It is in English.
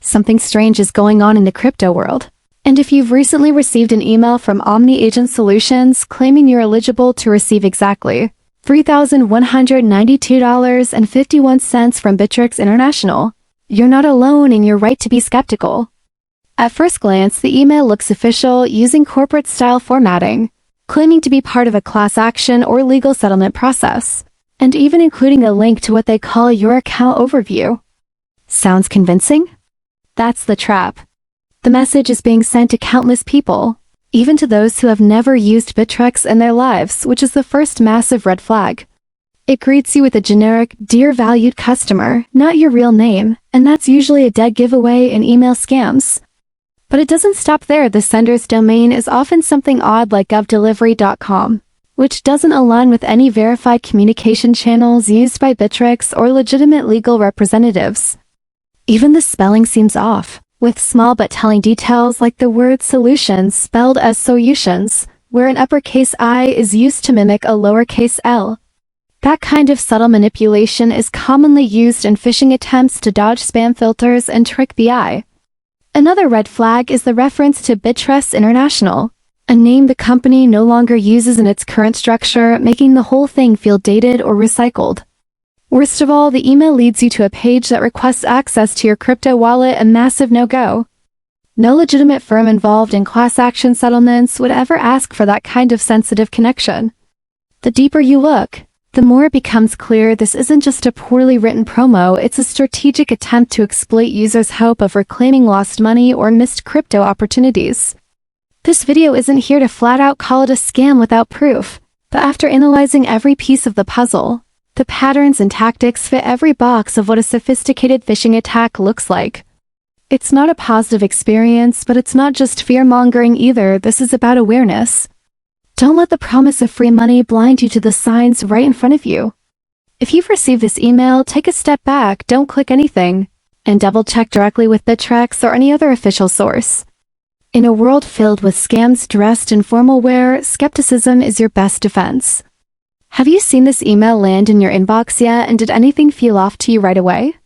something strange is going on in the crypto world. And if you've recently received an email from Omni Agent Solutions claiming you're eligible to receive exactly $3,192.51 from Bittrex International, you're not alone and you're right to be skeptical. At first glance, the email looks official, using corporate-style formatting, claiming to be part of a class action or legal settlement process, and even including a link to what they call your account overview. Sounds convincing? That's the trap. The message is being sent to countless people, even to those who have never used Bittrex in their lives, which is the first massive red flag. It greets you with a generic, "Dear valued customer," not your real name, and that's usually a dead giveaway in email scams. But it doesn't stop there. The sender's domain is often something odd like govdelivery.com, which doesn't align with any verified communication channels used by Bittrex or legitimate legal representatives. Even the spelling seems off, with small but telling details like the word solutions spelled as solutions, where an uppercase I is used to mimic a lowercase l. That kind of subtle manipulation is commonly used in phishing attempts to dodge spam filters and trick the eye. Another red flag is the reference to Bittrex International, a name the company no longer uses in its current structure, making the whole thing feel dated or recycled. Worst of all, the email leads you to a page that requests access to your crypto wallet, a massive no-go. No legitimate firm involved in class action settlements would ever ask for that kind of sensitive connection. The deeper you look, the more it becomes clear this isn't just a poorly written promo, it's a strategic attempt to exploit users' hope of reclaiming lost money or missed crypto opportunities. This video isn't here to flat out call it a scam without proof, but after analyzing every piece of the puzzle, the patterns and tactics fit every box of what a sophisticated phishing attack looks like. It's not a positive experience, but it's not just fear-mongering either. This is about awareness. Don't let the promise of free money blind you to the signs right in front of you. If you've received this email, take a step back, don't click anything, and double-check directly with Bittrex or any other official source. In a world filled with scams dressed in formal wear, skepticism is your best defense. Have you seen this email land in your inbox yet, and did anything feel off to you right away?